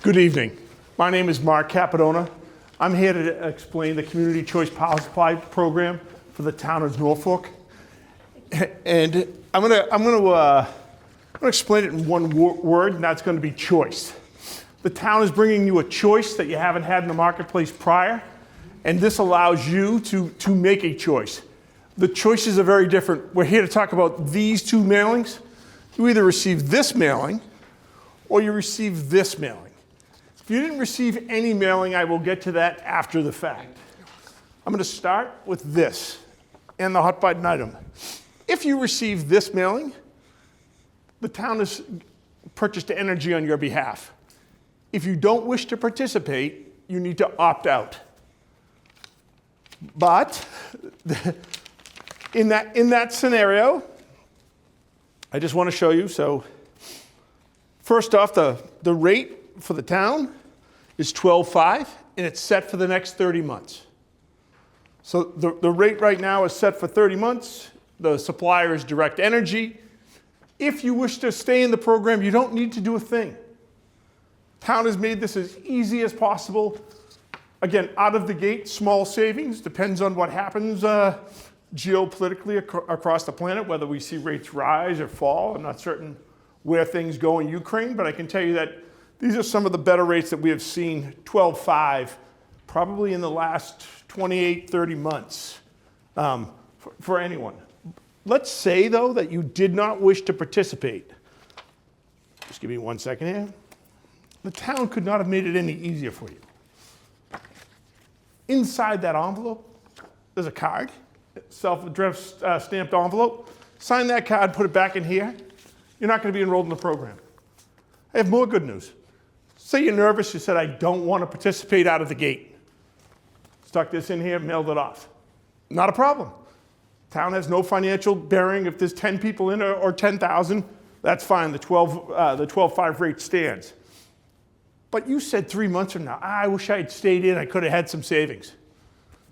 Good evening. My name is Mark Capadona. I'm here to explain the Community Choice Power Supply Program for the town of Norfolk. And I'm gonna explain it in one word, and that's gonna be choice. The town is bringing you a choice that you haven't had in the marketplace prior, and this allows you to make a choice. The choices are very different. We're here to talk about these two mailings. You either receive this mailing or you receive this mailing. If you didn't receive any mailing, I will get to that after the fact. I'm going to start with this and the hot button item. If you receive this mailing, the town has purchased energy on your behalf. If you don't wish to participate, you need to opt out. But in that scenario, I just want to show you. So first off, the rate for the town is $12.5, and it's set for the next 30 months. So the rate right now is set for 30 months. The supplier is Direct Energy. If you wish to stay in the program, you don't need to do a thing. Town has made this as easy as possible. Again, out of the gate, small savings, depends on what happens geopolitically across the planet, whether we see rates rise or fall. I'm not certain where things go in Ukraine, but I can tell you that these are some of the better rates that we have seen, 12.5, probably in the last 28, 30 months for anyone. Let's say, though, that you did not wish to participate. Just give me 1 second here. The town could not have made it any easier for you. Inside that envelope, there's a card, self-addressed stamped envelope. Sign that card, put it back in here. You're not going to be enrolled in the program. I have more good news. Say you're nervous, you said, I don't want to participate out of the gate. Stuck this in here, mailed it off. Not a problem. Town has no financial bearing. If there's 10 people in or 10,000, that's fine. The 12.5 rate stands. But you said 3 months from now, I wish I had stayed in, I could have had some savings.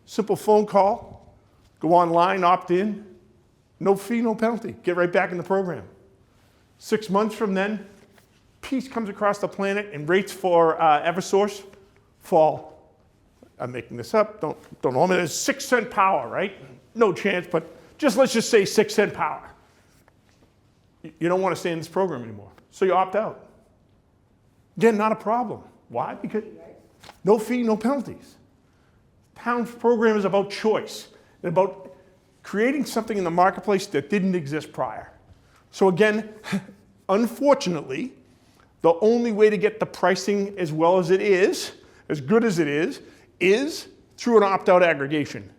Simple phone call, go online, opt in, no fee, no penalty. Get right back in the program. 6 months from then, peace comes across the planet and rates for Eversource fall. I'm making this up, don't know me. There's 6 cent power, right? No chance, but let's just say 6 cent power. You don't want to stay in this program anymore, so you opt out. Again, not a problem. Why? Because no fee, no penalties. Town's program is about choice and about creating something in the marketplace that didn't exist prior. So again, unfortunately, the only way to get the pricing as well as it is, as good as it is through an opt-out aggregation.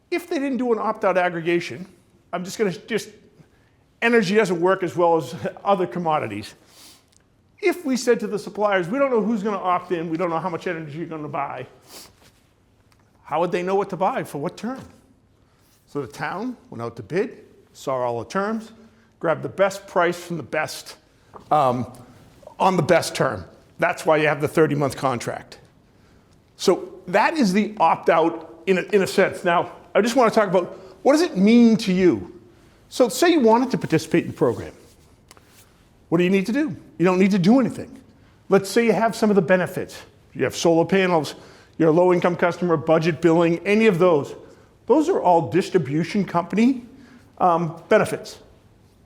If they didn't do an opt-out aggregation, energy doesn't work as well as other commodities. If we said to the suppliers, we don't know who's going to opt in, we don't know how much energy you're going to buy, how would they know what to buy for what term? So the town went out to bid, saw all the terms, grabbed the best price from the best on the best term. That's why you have the 30-month contract. So that is the opt-out in a sense. Now, I just want to talk about what does it mean to you? So say you wanted to participate in the program. What do you need to do? You don't need to do anything. Let's say you have some of the benefits. You have solar panels, you're a low-income customer, budget billing, any of those. Those are all distribution company benefits.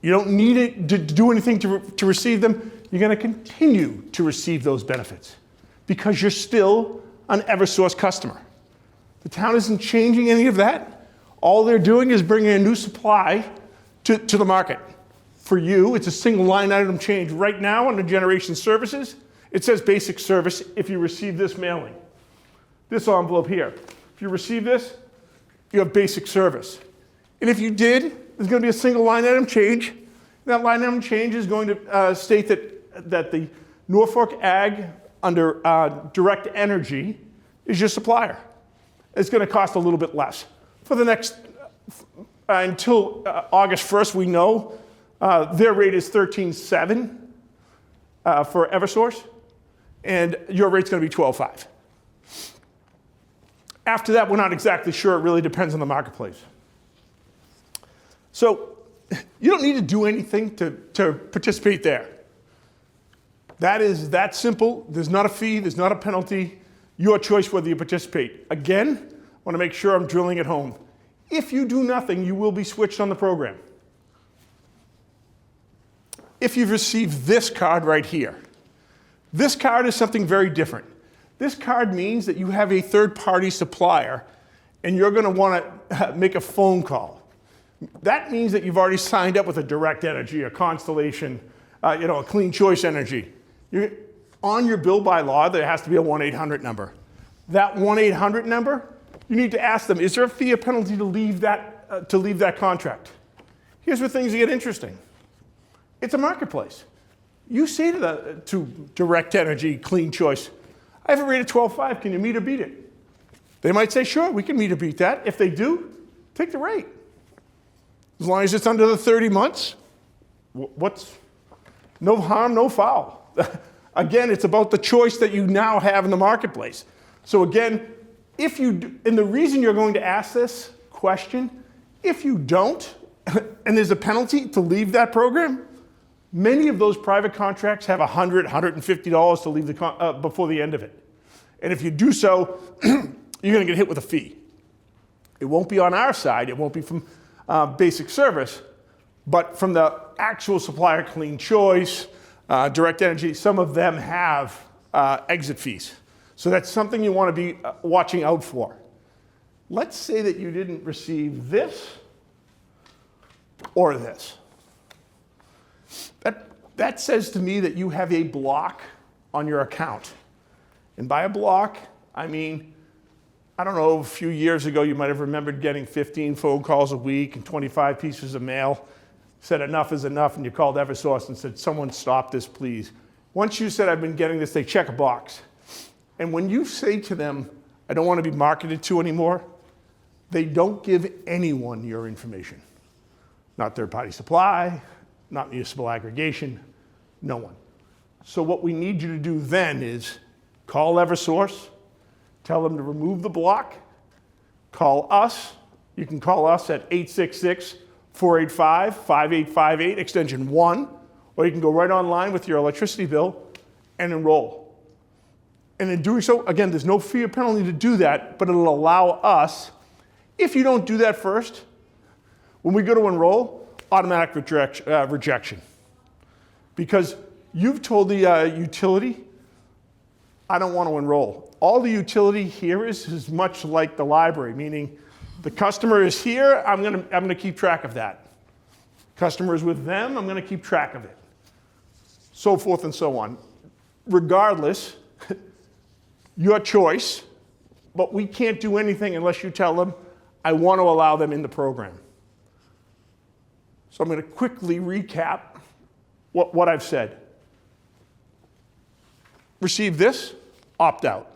You don't need it to do anything to receive them. You're going to continue to receive those benefits because you're still an Eversource customer. The town isn't changing any of that. All they're doing is bringing a new supply to the market. For you, it's a single line item change. Right now under generation services, it says basic service if you receive this mailing. This envelope here. If you receive this, you have basic service. And if you did, there's going to be a single line item change. That line item change is going to state that the Norfolk Ag under Direct Energy is your supplier. It's going to cost a little bit less. For the next, until August 1st, we know their rate is 13.7 for Eversource, and your rate's going to be 12.5. After that, we're not exactly sure. It really depends on the marketplace. So you don't need to do anything to participate there. That is that simple. There's not a fee, there's not a penalty. Your choice whether you participate. Again, I want to make sure I'm drilling it home. If you do nothing, you will be switched on the program. If you've received this card right here, this card is something very different. This card means that you have a third-party supplier and you're going to want to make a phone call. That means that you've already signed up with a Direct Energy, a Constellation, a Clean Choice Energy. On your bill by law, there has to be a 1-800 number. That 1-800 number, you need to ask them, is there a fee or penalty to leave that contract? Here's where things get interesting. It's a marketplace. You say to Direct Energy, Clean Choice, I have a rate of 12.5, can you meet or beat it? They might say, sure, we can meet or beat that. If they do, take the rate. As long as it's under the 30 months, no harm, no foul. Again, it's about the choice that you now have in the marketplace. So again, and the reason you're going to ask this question, if you don't, and there's a penalty to leave that program, many of those private contracts have $100, $150 to leave before the end of it. And if you do so, you're going to get hit with a fee. It won't be on our side. It won't be from basic service, but from the actual supplier, Clean Choice, Direct Energy. Some of them have exit fees. So that's something you want to be watching out for. Let's say that you didn't receive this or this. That says to me that you have a block on your account. And by a block, I mean, I don't know, a few years ago, you might have remembered getting 15 phone calls a week and 25 pieces of mail. Said enough is enough, and you called Eversource and said, someone stop this, please. Once you said, I've been getting this, they check a box. And when you say to them, I don't want to be marketed to anymore, they don't give anyone your information. Not third-party supply, not municipal aggregation, no one. So what we need you to do then is call Eversource, tell them to remove the block, call us. You can call us at 866-485-5858, extension 1, or you can go right online with your electricity bill and enroll. And in doing so, again, there's no fee or penalty to do that, but it'll allow us, if you don't do that first, when we go to enroll, automatic rejection. Because you've told the utility, I don't want to enroll. All the utility here is much like the library, meaning the customer is here, I'm gonna keep track of that. Customer is with them, I'm gonna keep track of it. So forth and so on. Regardless, your choice, but we can't do anything unless you tell them, I want to allow them in the program. So I'm gonna quickly recap what I've said. Receive this, opt out.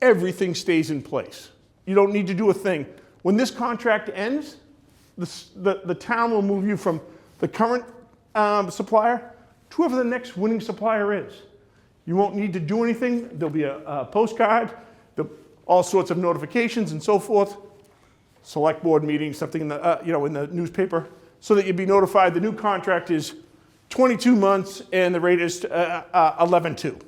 Everything stays in place. You don't need to do a thing. When this contract ends, the town will move you from the current supplier to whoever the next winning supplier is. You won't need to do anything. There'll be a postcard, all sorts of notifications and so forth. Select board meetings, something in the newspaper, so that you'd be notified the new contract is 22 months and the rate is 11.2.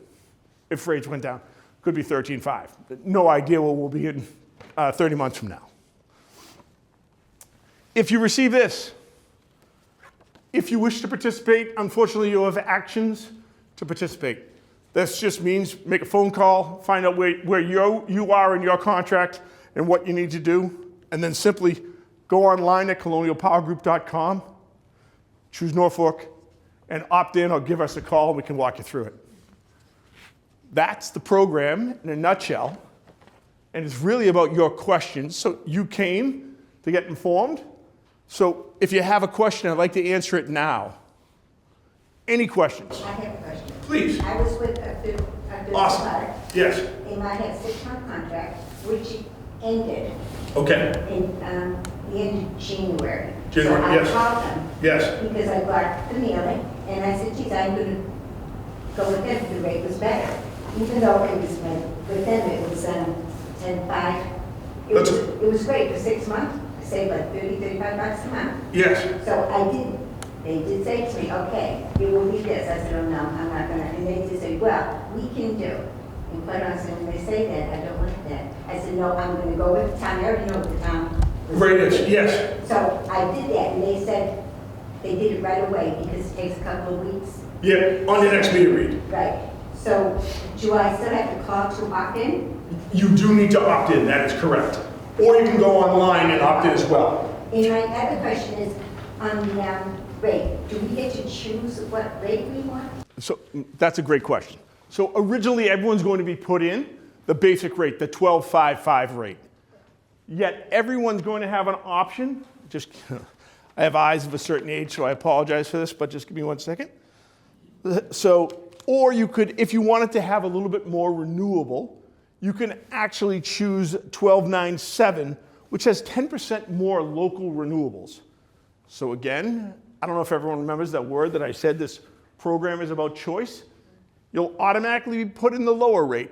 If rates went down, could be 13.5. No idea what we'll be in 30 months from now. If you receive this, if you wish to participate, unfortunately you'll have actions to participate. This just means make a phone call, find out where you are in your contract and what you need to do, and then simply go online at colonialpowergroup.com, choose Norfolk, and opt in or give us a call and we can walk you through it. That's the program in a nutshell, and it's really about your questions. So you came to get informed. So if you have a question, I'd like to answer it now. Any questions? I have a question. Please. I was with a good Awesome. supplier. Yes. They might have a 6-month contract, which ended Okay. in the end of January. January, yes. So I called them. Yes. Because I got the mailing, and I said, geez, I'm going to go with them, the rate was better. Even though it was, with them, it was 10.5. It was great for 6 months. I saved like $30, $35 a month. Yes. So I did. They did say to me, okay, it will be this. I said, oh, no, I'm not gonna. And they just say, well, we can do. And quite honestly, when they say that, I don't like that. I said, no, I'm gonna go with the town. I already know what the town was. Right, yes. So I did that, and they said they did it right away because it takes a couple of weeks. Yeah, on the next meter read. Right. So do I still have to call to opt in? You do need to opt in, that is correct. Or you can go online and opt in as well. And my other question is, on the rate, do we get to choose what rate we want? So that's a great question. So originally everyone's going to be put in the basic rate, the 12.55 rate. Yet everyone's going to have an option. Just, I have eyes of a certain age, so I apologize for this, but just give me 1 second. So, or you could, if you wanted to have a little bit more renewable, you can actually choose 12.97, which has 10% more local renewables. So again, I don't know if everyone remembers that word that I said, this program is about choice. You'll automatically be put in the lower rate.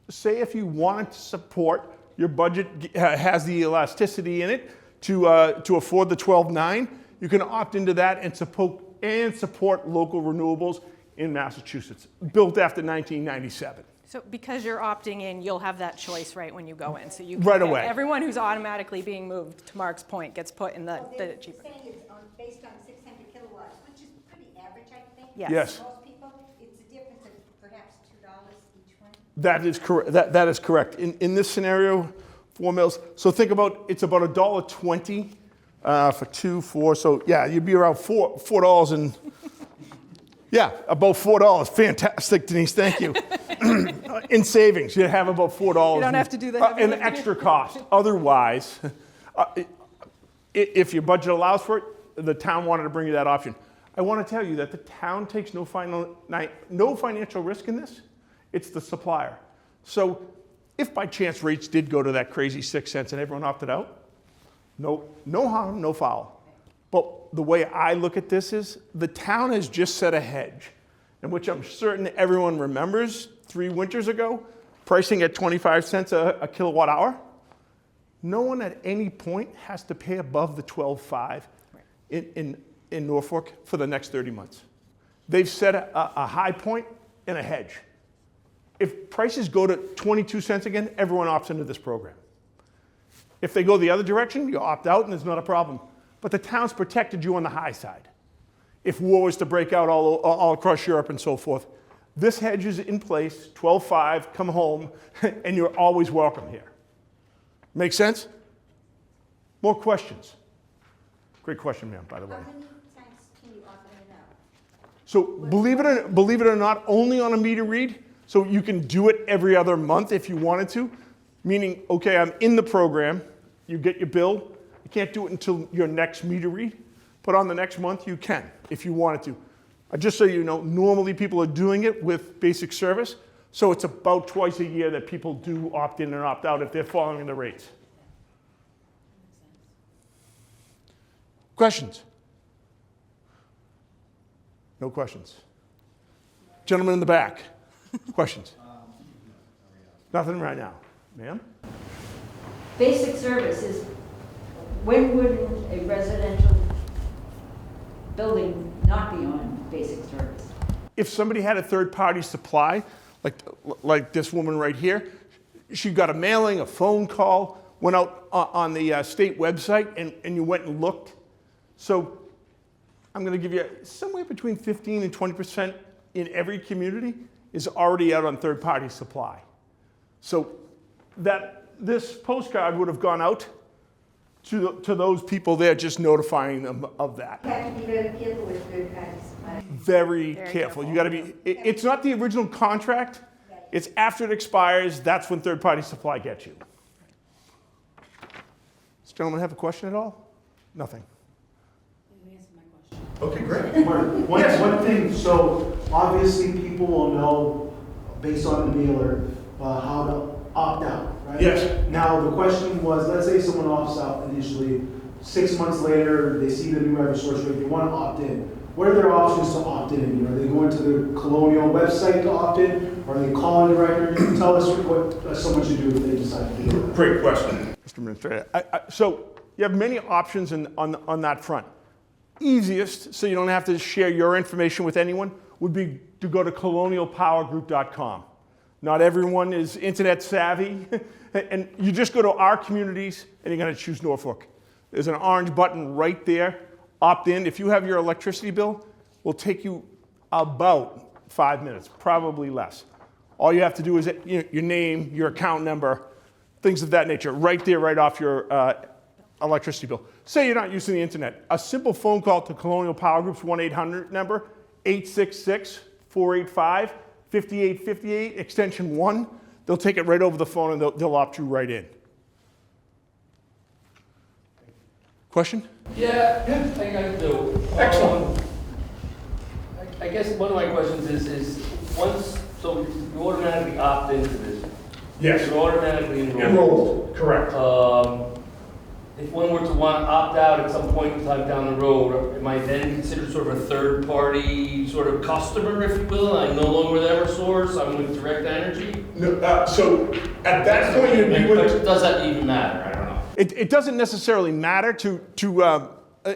Say if you wanted to support, your budget has the elasticity in it to afford the 12.9, you can opt into that and support local renewables in Massachusetts, built after 1997. So because you're opting in, you'll have that choice right when you go in. So you can Right pick. away. Everyone who's automatically being moved, to Mark's point, gets put in the They're cheaper. saying it's based on 600 kilowatts, which is pretty average, I think. Yes. Yes. Most people, it's a difference of perhaps $2 each one. That is correct. That is correct. In this scenario, 4 mils. So think about it's about $1.20 for 2, 4. So yeah, you'd be around $4 and yeah, about $4. Fantastic, Denise. Thank you. In savings, you have about $4. You don't have to do the heavy an lifting. extra cost. Otherwise, if your budget allows for it, the town wanted to bring you that option. I want to tell you that the town takes no financial risk in this. It's the supplier. So if by chance rates did go to that crazy 6 cents and everyone opted out, no harm, no foul. But the way I look at this is the town has just set a hedge, in which I'm certain everyone remembers 3 winters ago, pricing at 25 cents a kilowatt hour. No one at any point has to pay above the 12.5 in Norfolk for the next 30 months. They've set a high point and a hedge. If prices go to 22 cents again, everyone opts into this program. If they go the other direction, you opt out and it's not a problem. But the town's protected you on the high side. If war was to break out all across Europe and so forth, this hedge is in place, 12.5, come home, and you're always welcome here. Make sense? More questions? Great question, ma'am, by the way. How many times can you opt in and out? So believe it or not, only on a meter read. So you can do it every other month if you wanted to. Meaning, okay, I'm in the program, you get your bill, you can't do it until your next meter read, but on the next month you can if you wanted to. Just so you know, normally people are doing it with basic service, so it's about twice a year that people do opt in and opt out if they're following the rates. Questions? No questions. Gentleman in the back, questions? Nothing right now. Ma'am? Basic services, when would a residential building not be on basic service? If somebody had a third-party supply, like this woman right here, she got a mailing, a phone call, went out on the state website, and you went and looked. So I'm going to give you somewhere between 15 and 20% in every community is already out on third-party supply. So this postcard would have gone out to those people there, just notifying them of that. You have to be very careful with third-party suppliers. Very careful. You got to be. It's not the original contract. It's after it expires. That's when third-party supply gets you. Does this gentleman have a question at all? Nothing. You answered my question. Okay, great. Mark, one thing, so obviously people will know, based on the mailer, how to opt out, right? Yes. Now, the question was, let's say someone opts out initially, 6 months later, they see the new Eversource rate, they want to opt in. What are their options to opt in? Are they going to the Colonial website to opt in? Are they calling the director? Tell us what someone should do if they decide to do it. Great question, Mr. Administrator. So you have many options on that front. easiest, so you don't have to share your information with anyone, would be to go to colonialpowergroup.com. Not everyone is internet savvy, and you just go to our communities and you're going to choose Norfolk. There's an orange button right there, opt in. If you have your electricity bill, will take you about 5 minutes, probably less. All you have to do is your name, your account number, things of that nature, right there, right off your electricity bill. Say you're not using the internet. A simple phone call to Colonial Power Group's 1-800 number, 866-485-5858, extension 1. They'll take it right over the phone and they'll opt you right in. Question? Yeah, I got to. Excellent. I guess one of my questions is once, so you automatically opt into this. Yes. You're automatically enrolled. Enrolled, correct. If one were to want to opt out at some point in time down the road, am I then considered sort of a third-party sort of customer, if you will? I'm no longer with Eversource, I'm with Direct Energy? No, so at that point, you'd be with... Does that even matter? I don't know. It doesn't necessarily matter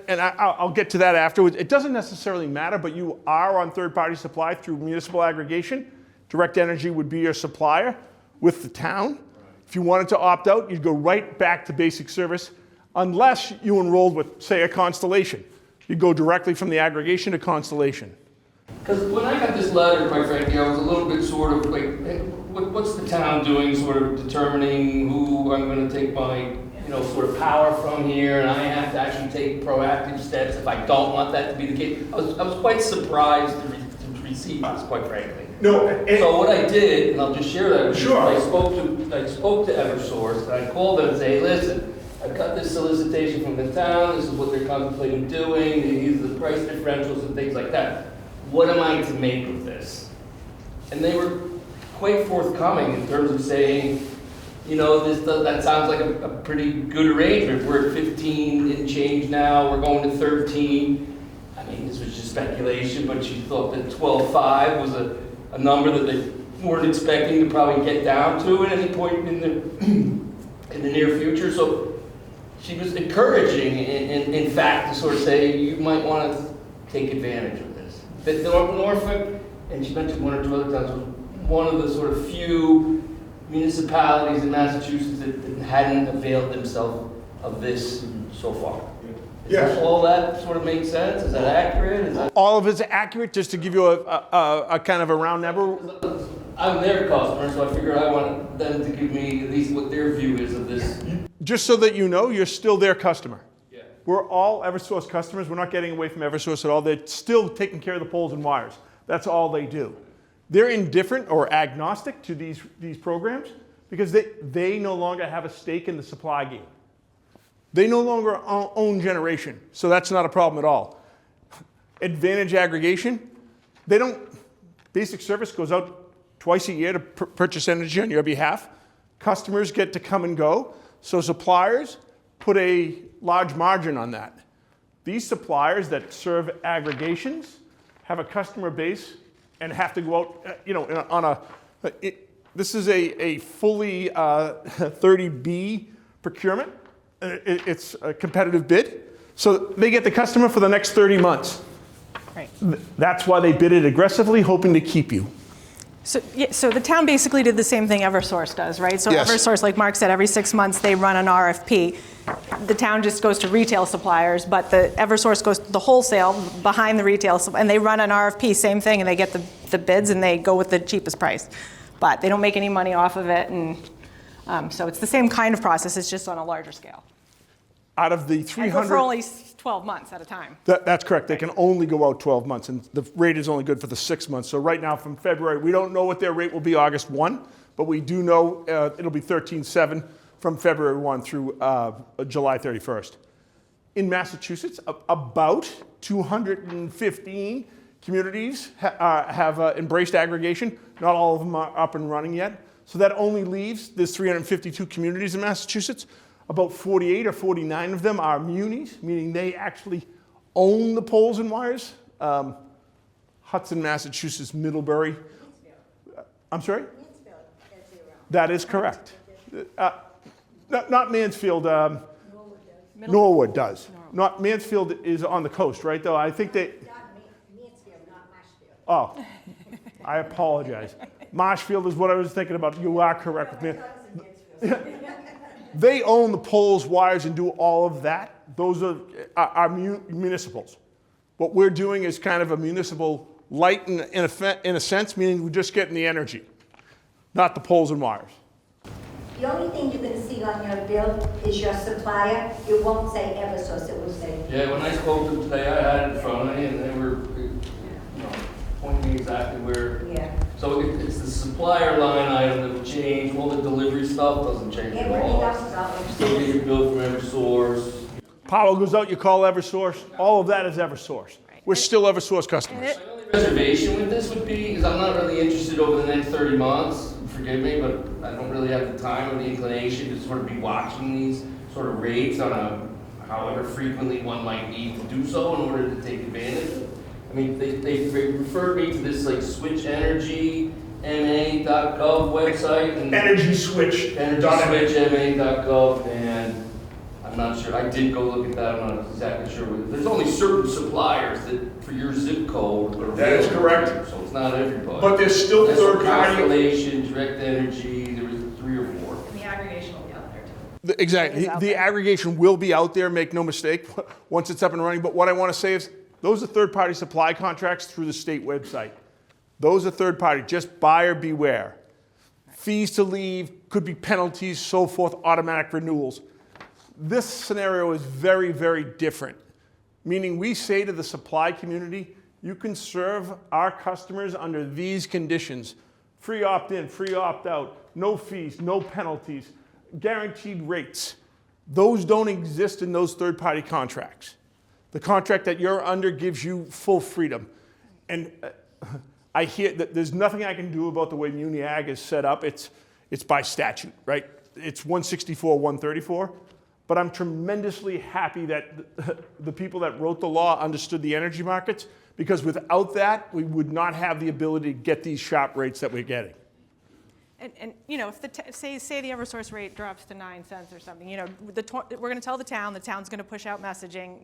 and I'll get to that afterwards. It doesn't necessarily matter, but you are on third-party supply through Municipal Aggregation. Direct Energy would be your supplier with the town. If you wanted to opt out, you'd go right back to basic service unless you enrolled with, say, a Constellation. You'd go directly from the aggregation to Constellation. Because when I got this letter, quite frankly, I was a little bit sort of like, hey, what's the town doing, sort of determining who I'm going to take my, sort of power from here, and I have to actually take proactive steps if I don't want that to be the case. I was quite surprised to receive this, quite frankly. No, So what I did, and I'll just share that with you, Sure. I spoke to Eversource, and I called them and said, hey, listen, I've got this solicitation from the town, this is what they're contemplating doing, these are the price differentials and things like that. What am I to make of this? And they were quite forthcoming in terms of saying, that sounds like a pretty good arrangement. We're at 15 and change now, we're going to 13. I mean, this was just speculation, but she thought that 12.5 was a number that they weren't expecting to probably get down to at any point in the near future. So she was encouraging, in fact, to sort of say, you might want to take advantage of this. That Norfolk, and she mentioned one or two other times, was one of the sort of few municipalities in Massachusetts that hadn't availed themselves of this so far. Yes. Does all that sort of make sense? Is that accurate? all of it's accurate, just to give you a kind of a round number. I'm their customer, so I figure I want them to give me at least what their view is of this. Just so that you know, you're still their customer. Yeah. We're all Eversource customers. We're not getting away from Eversource at all. They're still taking care of the poles and wires. That's all they do. They're indifferent or agnostic to these programs because they no longer have a stake in the supply game. They no longer own generation, so that's not a problem at all. Advantage aggregation, basic service goes out twice a year to purchase energy on your behalf. Customers get to come and go, so suppliers put a large margin on that. These suppliers that serve aggregations have a customer base and have to go out, this is a fully 30B procurement. It's a competitive bid. So they get the customer for the next 30 months. Right. That's why they bid it aggressively, hoping to keep you. So the town basically did the same thing Eversource does, right? So Yes. Eversource, like Mark said, every 6 months they run an RFP. The town just goes to retail suppliers, but the Eversource goes to the wholesale behind the retail, and they run an RFP, same thing, and they get the bids and they go with the cheapest price. But they don't make any money off of it, and so it's the same kind of process, it's just on a larger scale. Out of the And 300... for only 12 months at a time. That's correct. They can only go out 12 months, and the rate is only good for the 6 months. So right now, from February, we don't know what their rate will be August 1, but we do know it'll be 13.7 from February 1 through July 31st. In Massachusetts, about 215 communities have embraced aggregation. Not all of them are up and running yet. So that only leaves, there's 352 communities in Massachusetts. About 48 or 49 of them are munis, meaning they actually own the poles and wires. Hudson, Massachusetts, Middlebury. I'm sorry? That is correct. Not Mansfield. Norwood does. Not, Mansfield is on the coast, right, though? I think they, Not Mansfield, not Marshfield. oh, I apologize. Marshfield is what I was thinking about. You are correct with me. They own the poles, wires, and do all of that. Those are municipals. What we're doing is kind of a municipal light in a sense, meaning we're just getting the energy, not the poles and wires. The only thing you're gonna see on your bill is your supplier. It won't say Eversource, it will say. Yeah, when I spoke to them today, I had it in front of me, and they were, pointing me exactly where. Yeah. So it's the supplier line item that will change, all the delivery stuff doesn't change at Everything all. else is all Still get your bill from Eversource. Power goes out, you call Eversource. All of that is Eversource. We're still Eversource customers. My only reservation with this would be, is I'm not really interested over the next 30 months, forgive me, but I don't really have the time or the inclination to sort of be watching these sort of rates on a, however frequently one might need to do so in order to take advantage. I mean, they referred me to this like switchenergyma.gov website. And Energy Switch. EnergySwitchMA.gov, and I'm not sure, I did go look at that, I'm not exactly sure. There's only certain suppliers that, for your zip code. Are That is available, correct. So it's not everybody. But there's still There's third party. Constellation, Direct Energy, there was 3 or 4. And the aggregation will be out there too. Exactly. It is out The there. aggregation will be out there, make no mistake, once it's up and running. But what I want to say is, those are third-party supply contracts through the state website. Those are third-party, just buyer beware. Fees to leave, could be penalties, so forth, automatic renewals. This scenario is very, very different. Meaning we say to the supply community, you can serve our customers under these conditions. Free opt-in, free opt-out, no fees, no penalties, guaranteed rates. Those don't exist in those third-party contracts. The contract that you're under gives you full freedom. And I hear that there's nothing I can do about the way MuniAg is set up. It's by statute, right? It's 164, 134. But I'm tremendously happy that the people that wrote the law understood the energy markets, because without that, we would not have the ability to get these sharp rates that we're getting. And if say the Eversource rate drops to 9 cents or something, we're going to tell the town's going to push out messaging.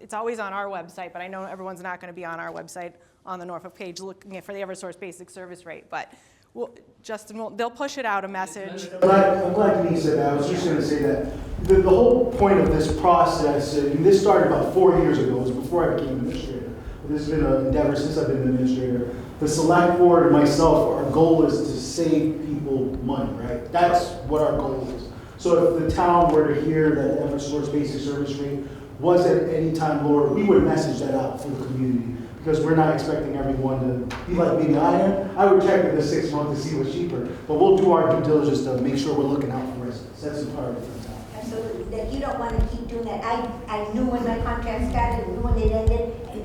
It's always on our website, but I know everyone's not going to be on our website on the Norfolk page looking for the Eversource basic service rate. But they'll push it out a message. I'm glad Denise said that. I was just going to say that the whole point of this process, and this started about 4 years ago, it was before I became administrator. But this has been an endeavor since I've been an administrator. The select board and myself, our goal is to save people money, right? That's what our goal is. So if the town were to hear that Eversource basic service rate was at any time lower, we would message that out for the community, because we're not expecting everyone to be like me. I would check in the 6 months to see what's cheaper, but we'll do our due diligence to make sure we're looking out for residents. That's the priority for the town. Absolutely, that you don't want to keep doing that. I knew when my contract started, and knew when it ended, and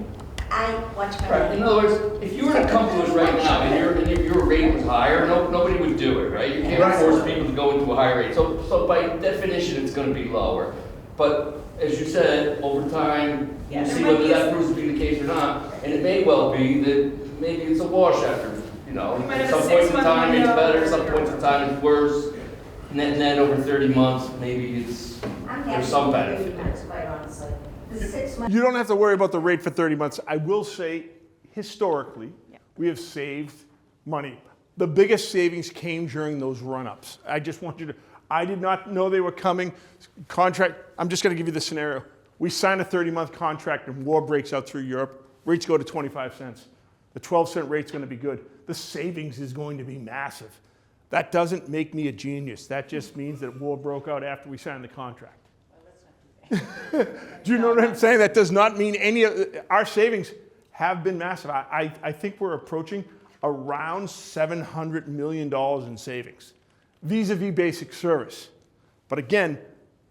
I watched my. Right, in other words, if you were to come to us right now and your rate was higher, nobody would do it, right? You can't force people to go into a higher rate. So by definition, it's going to be lower. But as you said, over time, Yeah, you'll there see might whether be that proves to be the case or not. And it may well be that maybe it's a wash after, might at have a some points in 6-month time it's window. better, some points in time it's worse. Net over 30 months, maybe I'm there's happy some with benefit 30 there. months, quite honestly. The 6 months. You don't have to worry about the rate for 30 months. I will say, historically, Yeah. we have saved money. The biggest savings came during those run-ups. I just want you to, I did not know they were coming. Contract, I'm just going to give you the scenario. We sign a 30-month contract and war breaks out through Europe. Rates go to 25 cents. The 12-cent rate's going to be good. The savings is going to be massive. That doesn't make me a genius. That just means that war broke out after we signed the contract. Do you know what I'm saying? That does not mean our savings have been massive. I think we're approaching around $700 million in savings vis-a-vis basic service. But again,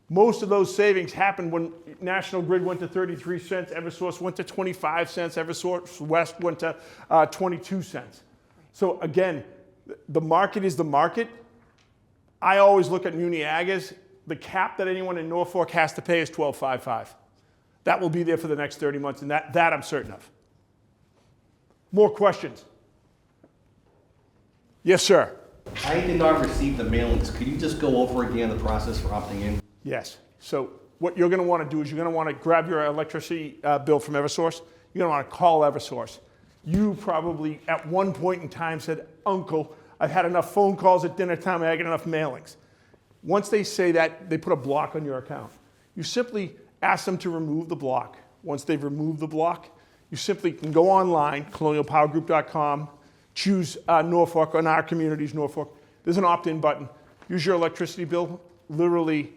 most of those savings happened when National Grid went to 33 cents, Eversource went to 25 cents, Eversource West went to 22 cents. So again, the market is the market. I always look at MuniAg as the cap that anyone in Norfolk has to pay is $12.55. That will be there for the next 30 months, and that I'm certain of. More questions? Yes, sir. I did not receive the mailings. Could you just go over again the process for opting in? Yes. So what you're going to want to do is you're going to want to grab your electricity bill from Eversource. You're going to want to call Eversource. You probably at one point in time said, Uncle, I've had enough phone calls at dinner time, I get enough mailings. Once they say that, they put a block on your account. You simply ask them to remove the block. Once they've removed the block, you simply can go online, colonialpowergroup.com, choose Norfolk, on our communities, Norfolk. There's an opt-in button. Use your electricity bill, literally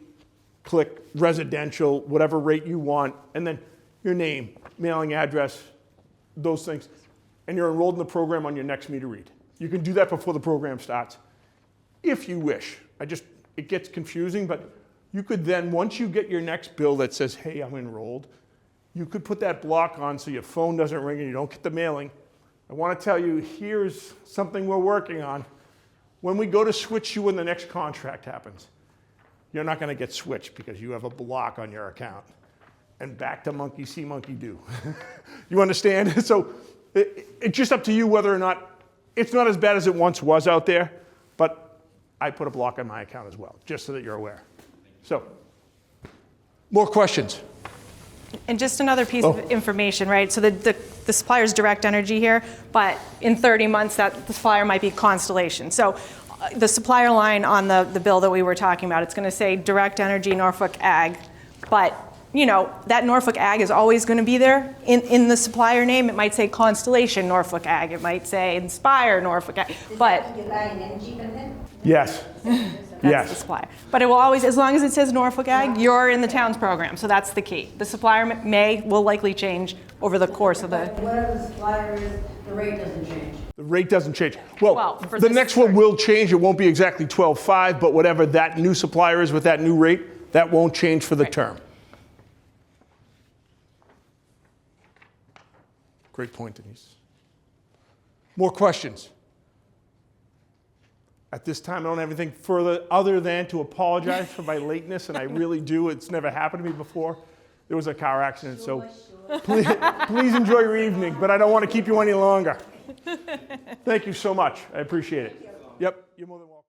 click residential, whatever rate you want, and then your name, mailing address, those things. And you're enrolled in the program on your next meter read. You can do that before the program starts, if you wish. It gets confusing, but you could then, once you get your next bill that says, hey, I'm enrolled, you could put that block on so your phone doesn't ring and you don't get the mailing. I want to tell you, here's something we're working on. When we go to switch you when the next contract happens, you're not going to get switched because you have a block on your account. And back to monkey see, monkey do. You understand? So it's just up to you whether or not, it's not as bad as it once was out there, but I put a block on my account as well, just so that you're aware. So, more questions? And just another piece of information, right? So the supplier's Direct Energy here, but in 30 months, the supplier might be Constellation. So the supplier line on the bill that we were talking about, it's going to say Direct Energy, Norfolk Ag, but that Norfolk Ag is always going to be there in the supplier name. It might say Constellation Norfolk Ag. It might say Inspire Norfolk Ag. But You're buying energy from them? Yes. that's the supplier. But it will always, as long as it says Norfolk Ag, you're in the town's program. So that's the key. The supplier will likely change over the course of the. Whatever the supplier is, the rate doesn't change. The rate doesn't change. Well, for the this next one term. will change. It won't be exactly 12.5, but whatever that new supplier is with that new rate, that won't change for the term. Great point, Denise. More questions? At this time, I don't have anything further other than to apologize for my lateness, and I really do. It's never happened to me before. There was a car accident, so please enjoy your evening, but I don't want to keep you any longer. Thank you so much. I appreciate it. Yep, you're more than welcome.